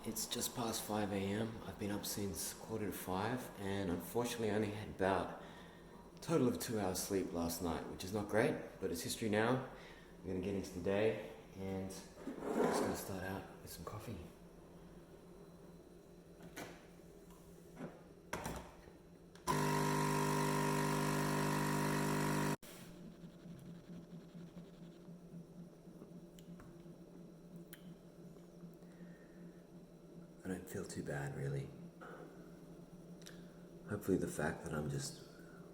It's just past 5 a.m. I've been up since 4:45 and unfortunately I only had about a total of 2 hours sleep last night, which is not great, but it's history now. I'm going to get into the day and I'm just going to start out with some coffee. I don't feel too bad, really. Hopefully the fact that I'm just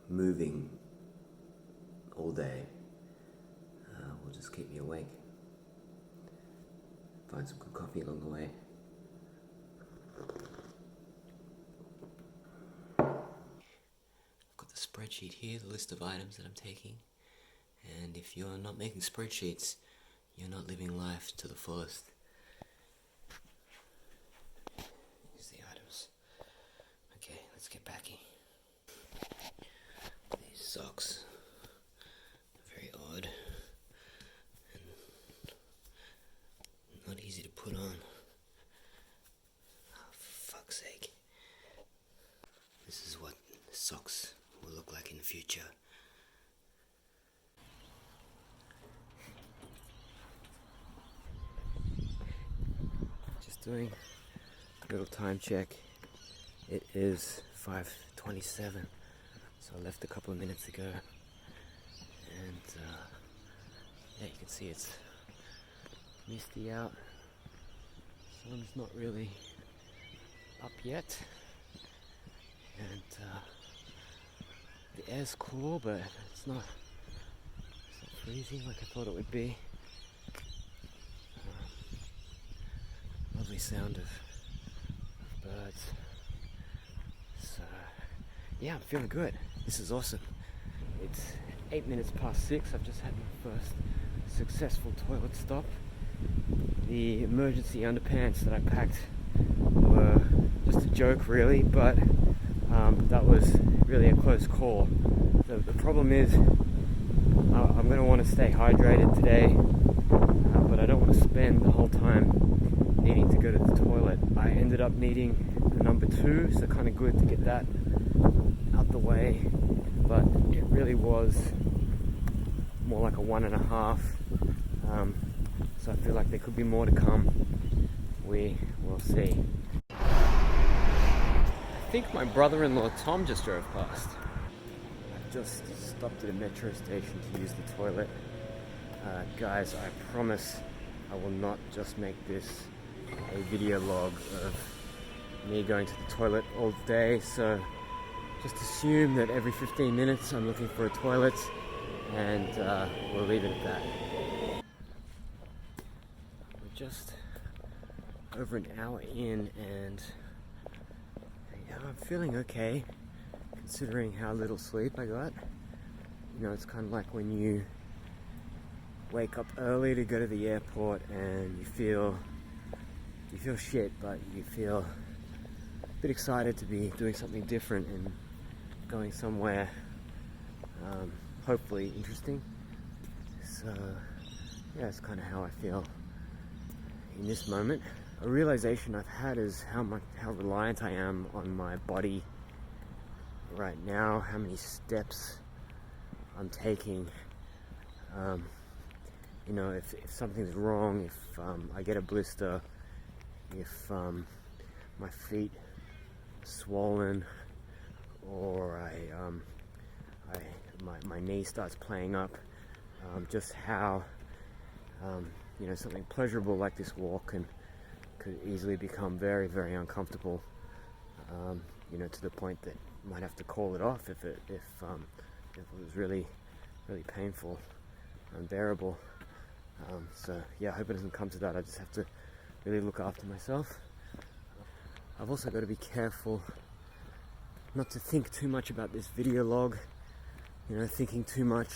moving all day will just keep me awake. Find some good coffee along the way. I've got the spreadsheet here, the list of items that I'm taking. And if you're not making spreadsheets, you're not living life to the fullest. Let's get backy. These socks are very odd and not easy to put on. Oh, for fuck's sake. This is what socks will look like in the future. Just doing a little time check. It is 5:27, so I left a couple of minutes ago, and yeah, you can see it's misty out. Sun's not really up yet, and the air's cool, but it's not freezing like I thought it would be. Lovely sound of birds. Yeah, I'm feeling good. This is awesome. It's 8 minutes past 6. I've just had my first successful toilet stop. The emergency underpants that I packed were just a joke, really, but that was really a close call. The problem is I'm going to want to stay hydrated today, but I don't want to spend the whole time needing to go to the toilet. I ended up needing a number 2, so kind of good to get that out the way, but it really was more like a 1.5, so I feel like there could be more to come. We will see. I think my brother-in-law Tom just drove past. I've just stopped at a metro station to use the toilet. Guys, I promise I will not just make this a video log of me going to the toilet all day, so just assume that every 15 minutes I'm looking for a toilet, and we'll leave it at that. We're just over an hour in, and yeah, I'm feeling okay considering how little sleep I got. You know, it's kind of like when you wake up early to go to the airport and you feel shit, but you feel a bit excited to be doing something different and going somewhere hopefully interesting. So yeah, that's kind of how I feel in this moment. A realization I've had is how reliant I am on my body right now, how many steps I'm taking. You know, if something's wrong, if I get a blister, if my feet are swollen, or my knee starts playing up, just how you know, something pleasurable like this walk could easily become very, very uncomfortable. You know, to the point that you might have to call it off if it was really, really painful, unbearable. So yeah, I hope it doesn't come to that. I just have to really look after myself. I've also got to be careful not to think too much about this video log, you know, thinking too much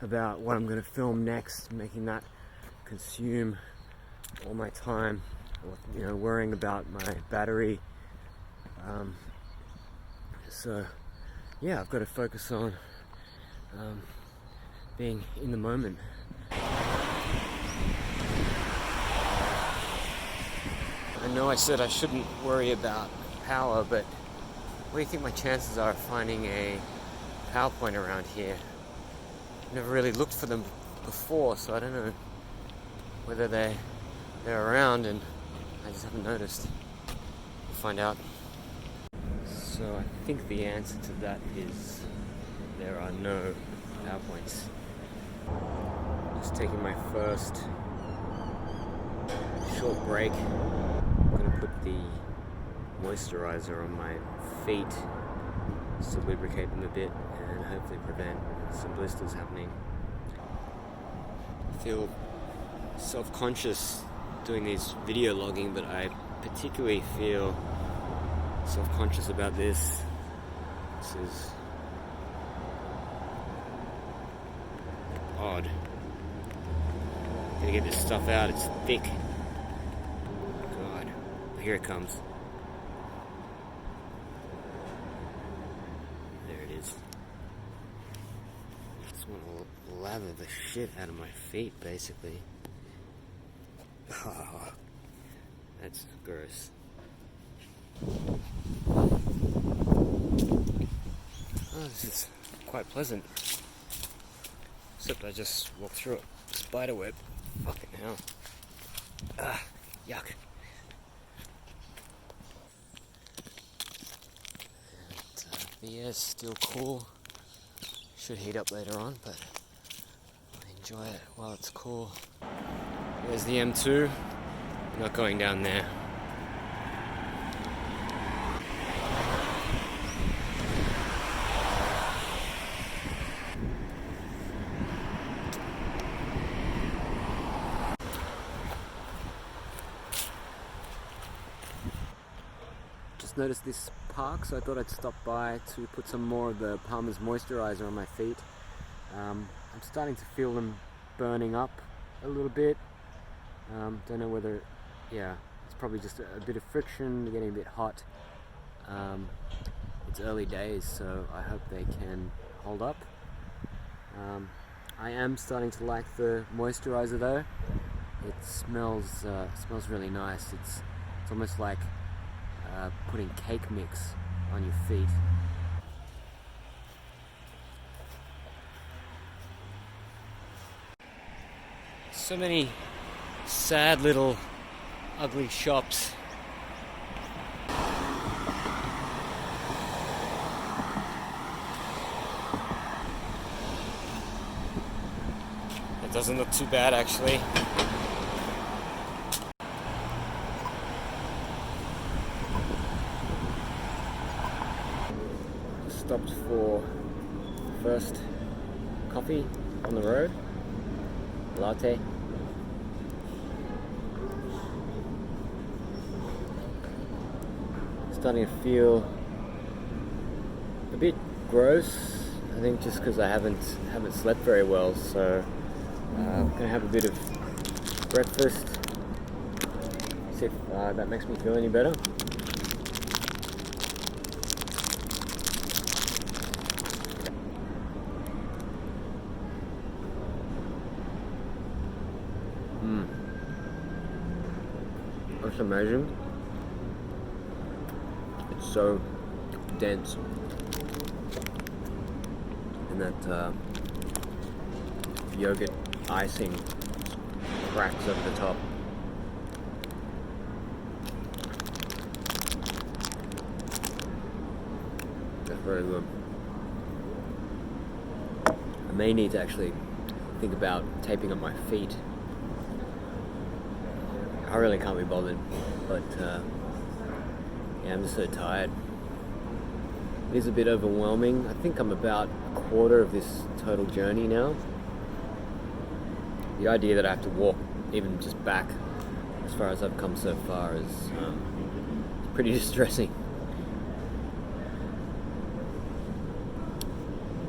about what I'm going to film next, making that consume all my time, or, you know, worrying about my battery. So yeah, I've got to focus on being in the moment. I know I said I shouldn't worry about power, but what do you think my chances are of finding a power point around here? I've never really looked for them before, so I don't know whether they're around and I just haven't noticed. We'll find out. So I think the answer to that is there are no power points. Just taking my first short break. I'm gonna put the moisturizer on my feet just to lubricate them a bit and hopefully prevent some blisters happening. I feel self-conscious doing these video logging, but I particularly feel self-conscious about this. This is odd. Gotta get this stuff out, it's thick. God, here it comes. There it is. I just want to lather the shit out of my feet, basically. Oh, that's gross. Oh, this is quite pleasant. Except I just walked through a spider web. Fucking hell. Yuck. And, the air's still cool. Should heat up later on, but I enjoy it while it's cool. There's the M2. I'm not going down there. Just noticed this park, so I thought I'd stop by to put some more of the Palmer's moisturizer on my feet. I'm starting to feel them burning up a little bit. Don't know whether, it's probably just a bit of friction, getting a bit hot. It's early days, so I hope they can hold up. I am starting to like the moisturizer though. It smells really nice. It's almost like putting cake mix on your feet. So many sad little ugly shops. It doesn't look too bad actually. Stopped for first coffee on the road, latte. Starting to feel a bit gross. I think just because I haven't slept very well, so I'm gonna have a bit of breakfast. See if that makes me feel any better. That's amazing. It's so dense, and that yogurt icing cracks over the top. That's very good. I may need to actually think about taping up my feet. I really can't be bothered, but I'm just so tired. It is a bit overwhelming. I think I'm about a quarter of this total journey now. The idea that I have to walk even just back as far as I've come so far is pretty distressing.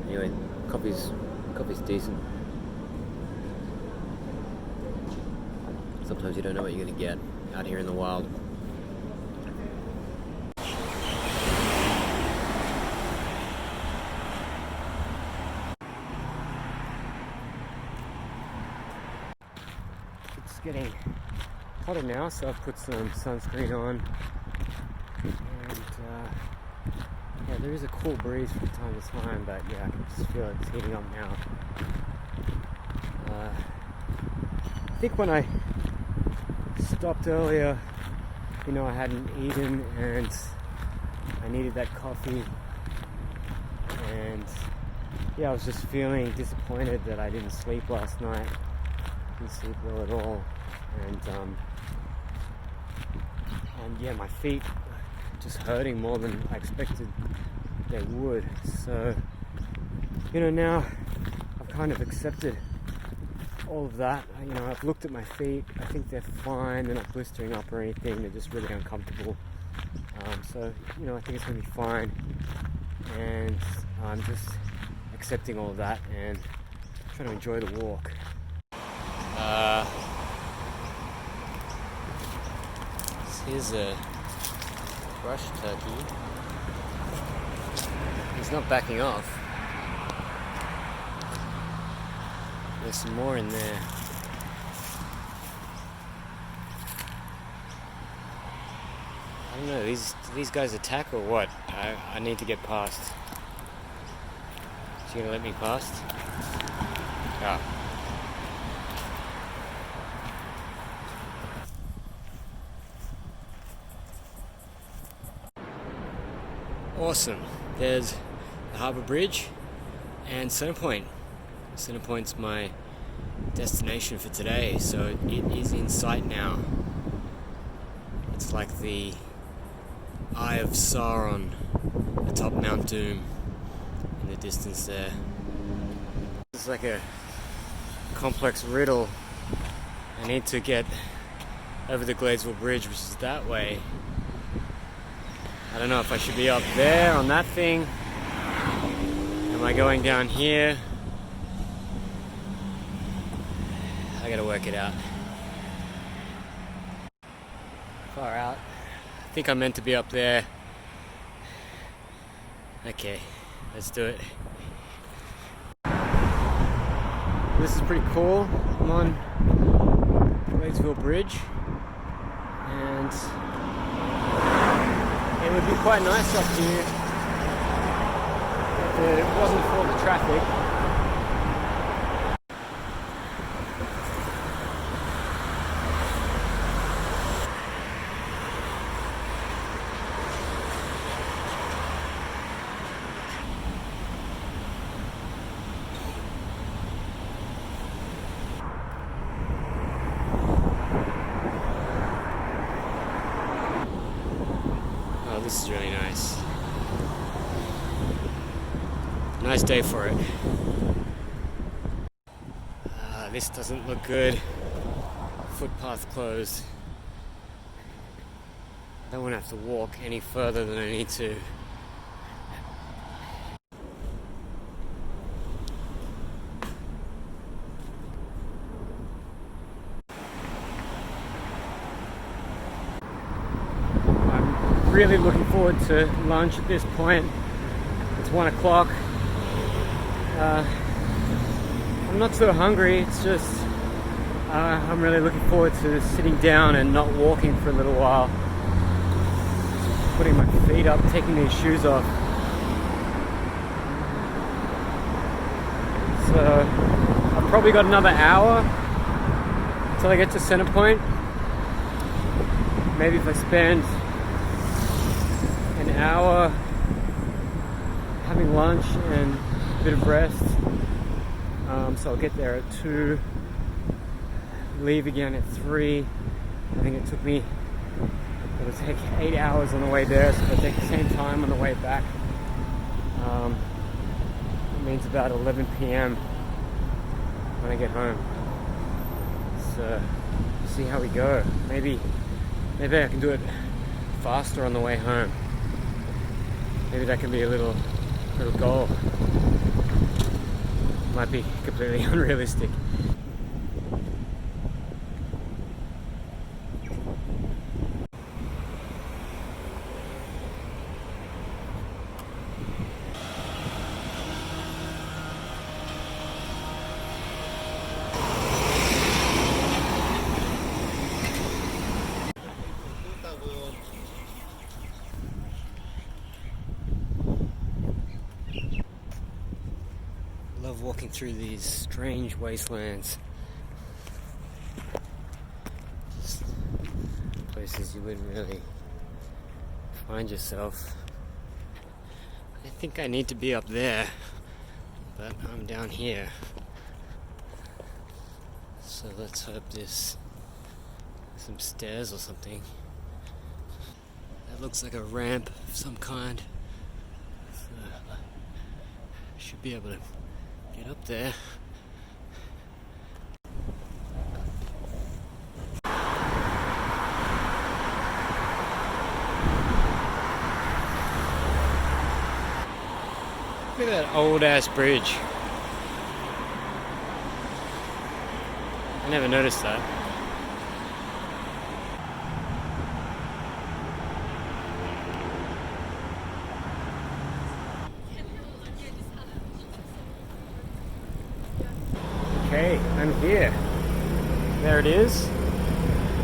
Anyway, coffee's decent. Sometimes you don't know what you're going to get out here in the wild. It's getting hotter now, so I've put some sunscreen on, and yeah, there is a cool breeze from time to time, but yeah, I can just feel it's heating up now. I think when I stopped earlier, you know, I hadn't eaten and I needed that coffee, and yeah, I was just feeling disappointed that I didn't sleep last night. Didn't sleep well at all, and yeah, my feet just hurting more than I expected they would. So, you know, now I've kind of accepted all of that. You know, I've looked at my feet. I think they're fine. They're not blistering up or anything. They're just really uncomfortable. So, you know, I think it's going to be fine. And I'm just accepting all of that and trying to enjoy the walk. Here's a brush turkey. He's not backing off. There's some more in there. I don't know, these guys attack or what? I need to get past. Is he gonna let me past? Ah. Awesome. There's the Harbour Bridge and Centrepoint. Centrepoint's my destination for today, so it is in sight now. It's like the Eye of Sauron atop Mount Doom in the distance there. It's like a complex riddle. I need to get over the Gladesville Bridge, which is that way. I don't know if I should be up there on that thing. Am I going down here? I gotta work it out. Far out. I think I'm meant to be up there. Okay, let's do it. This is pretty cool. I'm on Gladesville Bridge, and it would be quite nice up here if it wasn't for the traffic. Oh, this is really nice. Nice day for it. This doesn't look good. Footpath closed. I don't want to have to walk any further than I need to. I'm really looking forward to lunch at this point. It's 1 o'clock. I'm not so hungry, it's just I'm really looking forward to sitting down and not walking for a little while. Just putting my feet up, taking these shoes off. So I've probably got another hour until I get to Centrepoint. Maybe if I spend an hour having lunch and a bit of rest, so I'll get there at 2, leave again at 3. I think it'll take 8 hours on the way there, so it'll take the same time on the way back. It means about 11 p.m. when I get home. So see how we go. Maybe I can do it faster on the way home. Maybe that can be a little goal. Might be completely unrealistic. walking through these strange wastelands. Just places you wouldn't really find yourself. I think I need to be up there, but I'm down here. So let's hope there's some stairs or something. That looks like a ramp of some kind. So I should be able to get up there. Look at that old ass bridge. I never noticed that. Okay, I'm here. There it is.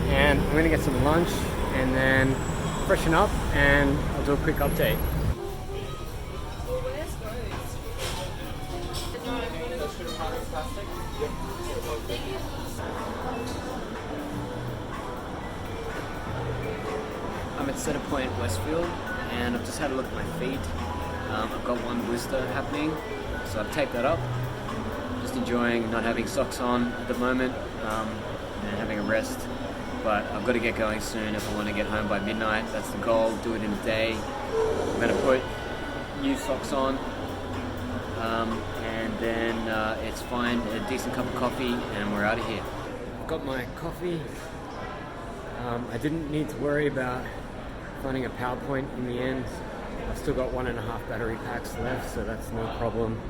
And I'm gonna get some lunch and then freshen up and I'll do a quick update. I'm at Center Point, Westfield, and I've just had a look at my feet. I've got one blister happening, so I've taped that up. Just enjoying not having socks on at the moment and having a rest. But I've got to get going soon if I want to get home by midnight. That's the goal, do it in a day. I'm going to put new socks on and then it's fine, a decent cup of coffee and we're out of here. I've got my coffee. I didn't need to worry about finding a PowerPoint in the end. I've still got 1.5 battery packs left, so that's no problem.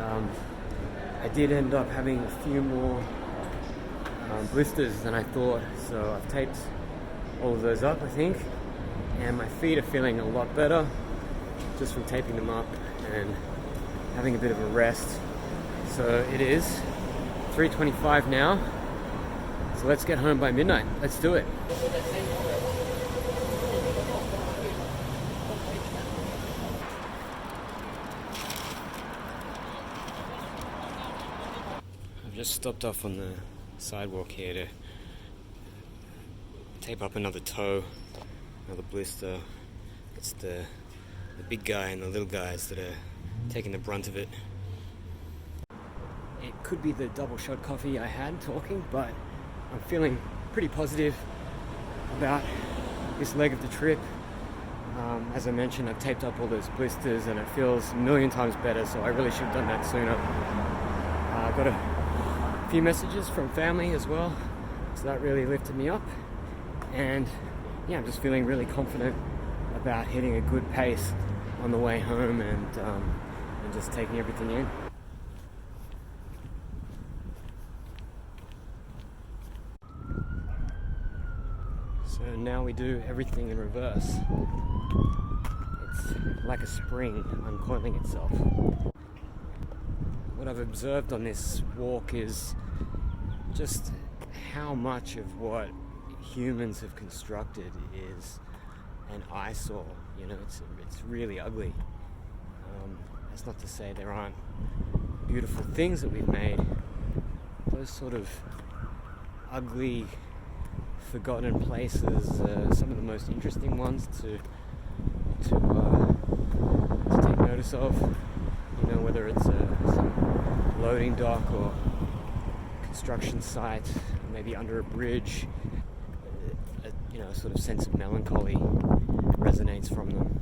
I did end up having a few more blisters than I thought, so I've taped all of those up, I think, and my feet are feeling a lot better just from taping them up and having a bit of a rest. So it is 3:25 now, so let's get home by midnight. Let's do it. I've just stopped off on the sidewalk here to tape up another toe, another blister. It's the big guy and the little guys that are taking the brunt of it. It could be the double shot coffee I had talking, but I'm feeling pretty positive about this leg of the trip. As I mentioned, I've taped up all those blisters and it feels a million times better, so I really should have done that sooner. I got a few messages from family as well, so that really lifted me up. And yeah, I'm just feeling really confident about hitting a good pace on the way home and just taking everything in. So now we do everything in reverse. It's like a spring uncoiling itself. What I've observed on this walk is just how much of what humans have constructed is an eyesore. You know, it's really ugly. That's not to say there aren't beautiful things that we've made. Those sort of ugly, forgotten places are some of the most interesting ones to take notice of. You know, whether it's some loading dock or construction site, maybe under a bridge, a sort of sense of melancholy resonates from them.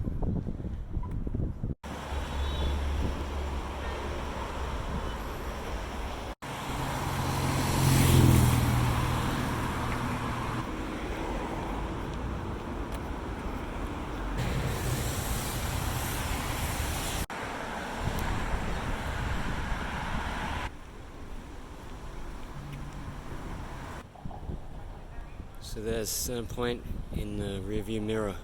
So there's Center Point in the rearview mirror.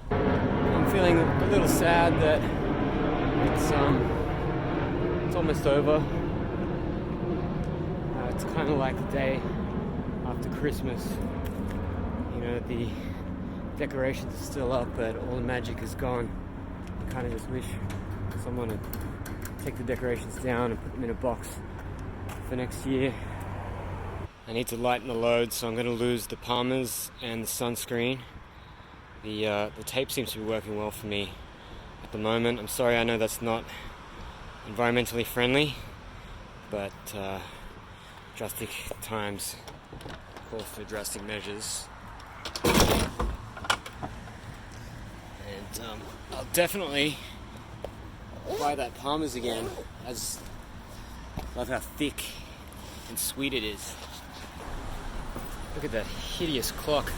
I'm feeling a little sad that it's almost over. It's kind of like the day after Christmas. You know, the decorations are still up, but all the magic is gone. I kind of just wish someone had take the decorations down and put them in a box for next year. I need to lighten the load, so I'm going to lose the palmers and the sunscreen. The tape seems to be working well for me at the moment. I'm sorry, I know that's not environmentally friendly, but drastic times call for drastic measures. And I'll definitely buy that palmers again. I just love how thick and sweet it is. Look at that hideous clock.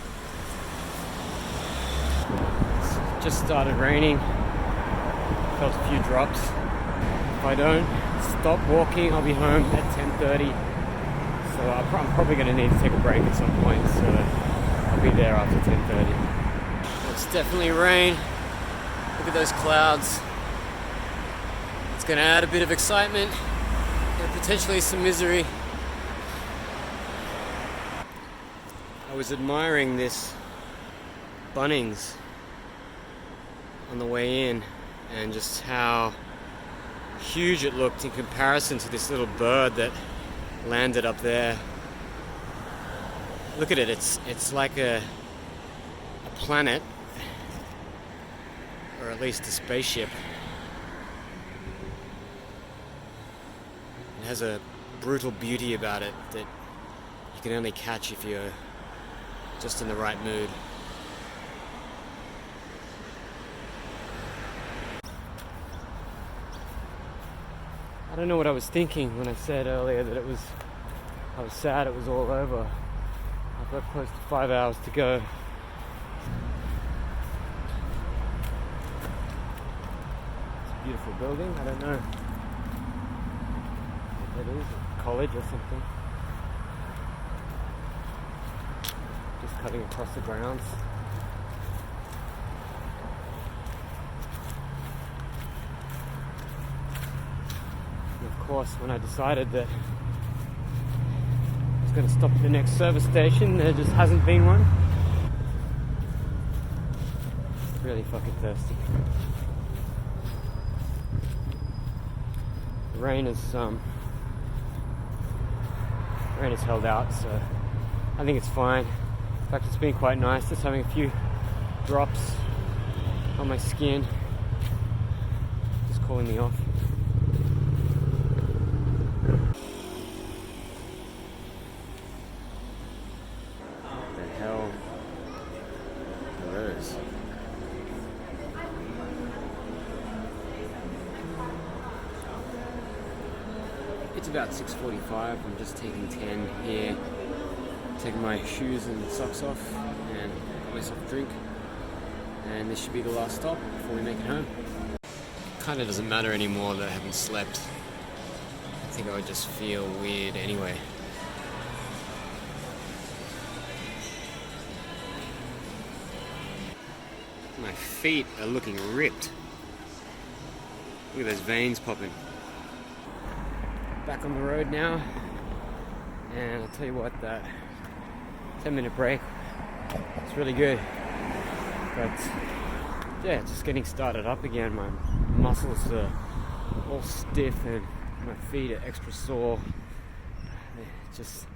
It's just started raining. Felt a few drops. If I don't stop walking, I'll be home at 10:30. So I'm probably going to need to take a break at some point. So I'll be there after 10:30. It's definitely rain. Look at those clouds. It's going to add a bit of excitement and potentially some misery. I was admiring this Bunnings on the way in and just how huge it looked in comparison to this little bird that landed up there. Look at it, it's like a planet, or at least a spaceship. It has a brutal beauty about it that you can only catch if you're just in the right mood. I don't know what I was thinking when I said earlier that I was sad it was all over. I've got close to 5 hours to go. It's a beautiful building. I don't know what that is, a college or something. Just cutting across the grounds. And of course, when I decided that I was going to stop at the next service station, there just hasn't been one. Really fucking thirsty. The rain is held out, so I think it's fine. In fact, it's been quite nice, just having a few drops on my skin, just cooling me off. What the hell? Those. It's about 6:45. I'm just taking 10 here. Taking my shoes and socks off and got myself a drink, and this should be the last stop before we make it home. Kind of doesn't matter anymore that I haven't slept. I think I would just feel weird anyway. My feet are looking ripped. Look at those veins popping. Back on the road now, and I'll tell you what, that 10-minute break, it's really good, but yeah, just getting started up again. My muscles are all stiff and my feet are extra sore. It's just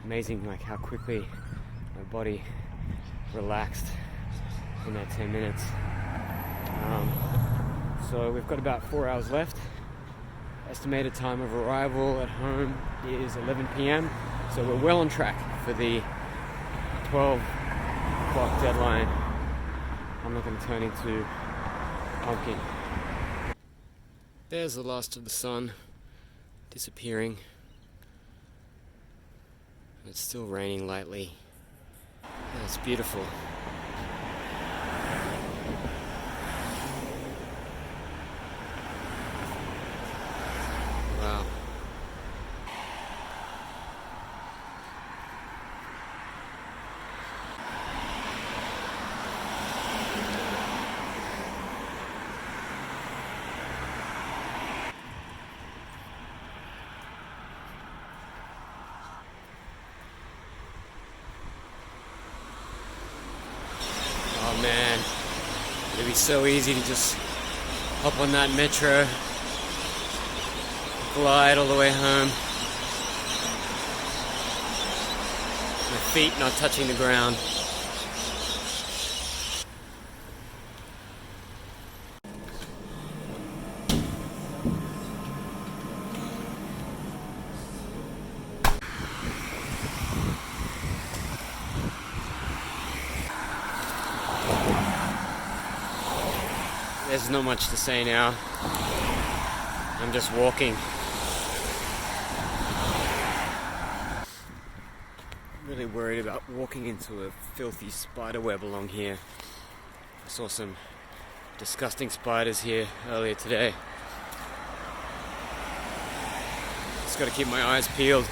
amazing like how quickly my body relaxed in that 10 minutes. So we've got about 4 hours left. Estimated time of arrival at home is 11 p.m. So we're well on track for the 12 o'clock deadline. I'm not going to turn into pumpkin. There's the last of the sun disappearing. It's still raining lightly. Yeah, it's beautiful. Wow. Oh man, it'd be so easy to just hop on that metro glide all the way home. My feet not touching the ground. There's not much to say now. I'm just walking. Really worried about walking into a filthy spider web along here. I saw some disgusting spiders here earlier today. Just gotta keep my eyes peeled.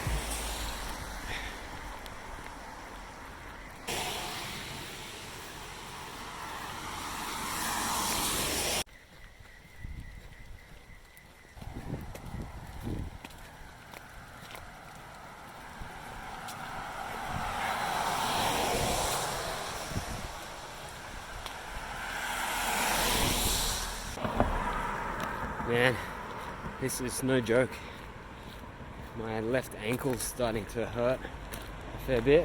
Man, this is no joke. My left ankle's starting to hurt a fair bit.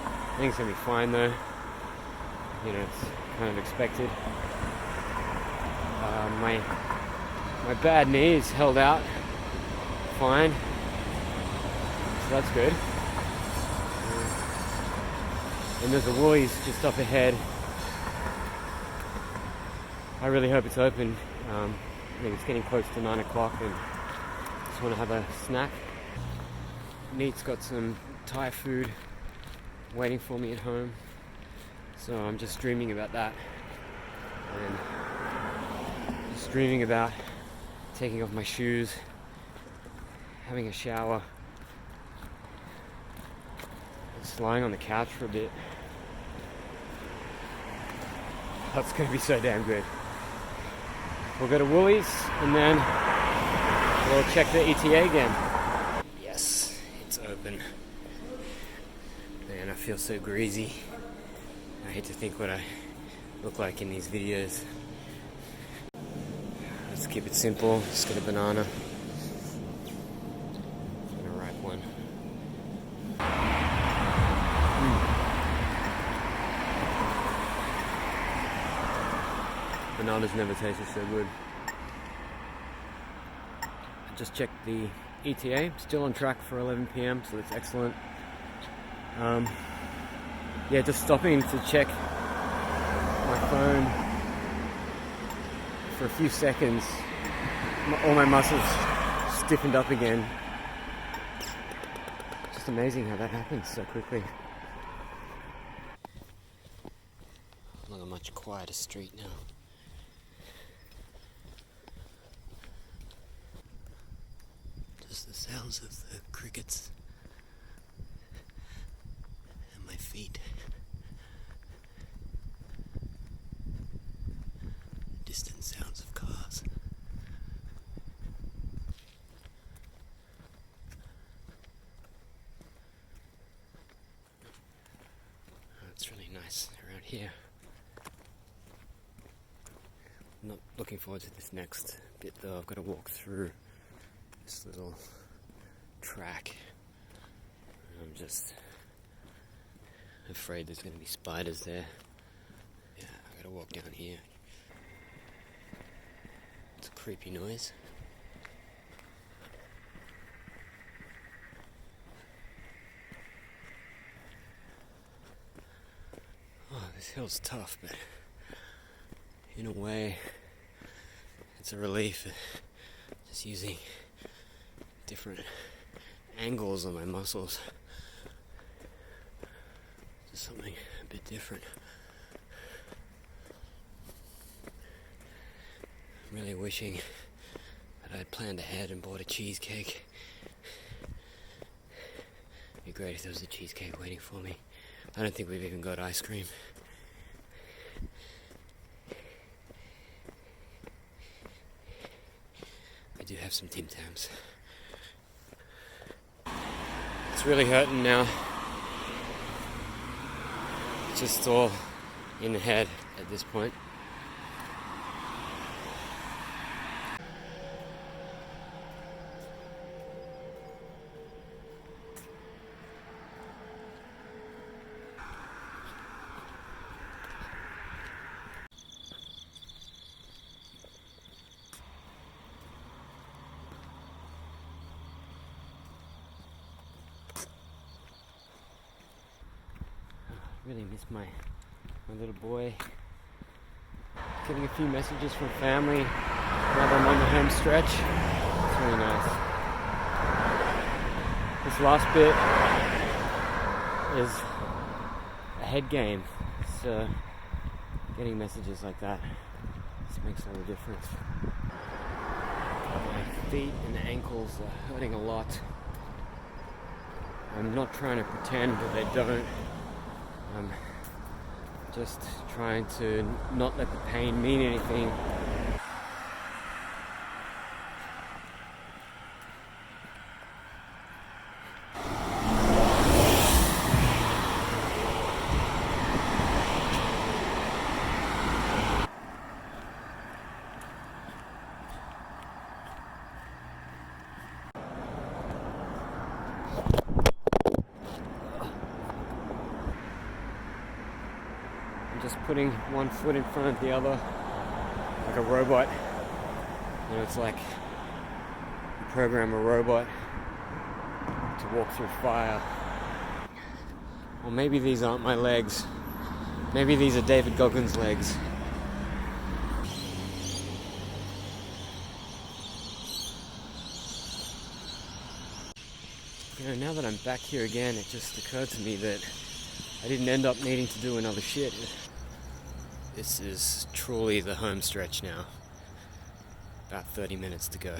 I think it's gonna be fine though. You know, it's kind of expected. My bad knee is held out fine, so that's good. And there's a Woolies just up ahead. I really hope it's open. I think it's getting close to 9 o'clock and just want to have a snack. Neat's got some Thai food waiting for me at home, so I'm just dreaming about that and just dreaming about taking off my shoes, having a shower, just lying on the couch for a bit. That's going to be so damn good. We'll go to Woolies and then we'll check the ETA again. Yes, it's open. Man, I feel so greasy. I hate to think what I look like in these videos. Let's keep it simple. Just get a banana. And a ripe one. Bananas never tasted so good. I just checked the ETA, still on track for 11 PM, so that's excellent. Yeah, just stopping to check my phone for a few seconds. All my muscles stiffened up again. Just amazing how that happens so quickly. Along a much quieter street now. Just the sounds of the crickets and my feet. Distant sounds of cars. Oh, it's really nice around here. I'm not looking forward to this next bit though. I've got to walk through this little track. I'm just afraid there's going to be spiders there. Yeah, I gotta walk down here. It's a creepy noise. Oh, this hill's tough, but in a way, it's a relief. Just using different angles on my muscles. Just something a bit different. I'm really wishing that I'd planned ahead and bought a cheesecake. It'd be great if there was a cheesecake waiting for me. I don't think we've even got ice cream. I do have some Tim Tams. It's really hurting now. It's just all in the head at this point. Really miss my little boy. Getting a few messages from family now that I'm on the home stretch. It's really nice. This last bit is a head game. So getting messages like that just makes all the difference. My feet and ankles are hurting a lot. I'm not trying to pretend that they don't. I'm just trying to not let the pain mean anything. Just putting one foot in front of the other like a robot. You know, it's like you program a robot to walk through fire. Or maybe these aren't my legs. Maybe these are David Goggins' legs. You know, now that I'm back here again, it just occurred to me that I didn't end up needing to do another shit. This is truly the home stretch now. About 30 minutes to go.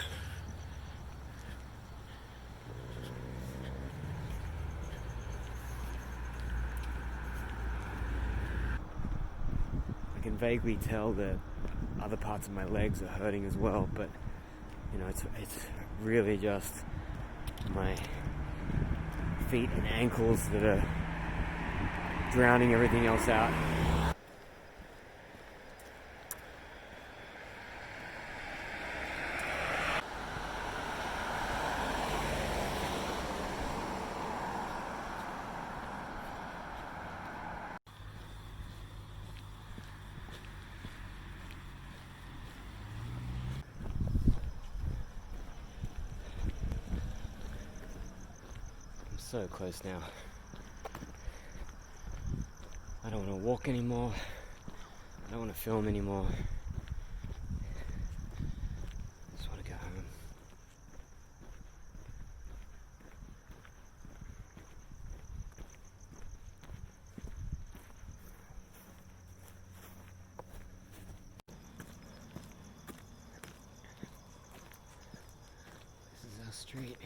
I can vaguely tell that other parts of my legs are hurting as well, but you know, it's really just my feet and ankles that are drowning everything else out. I'm so close now. I don't want to walk anymore. I don't want to film anymore. I just want to go home. This is our street.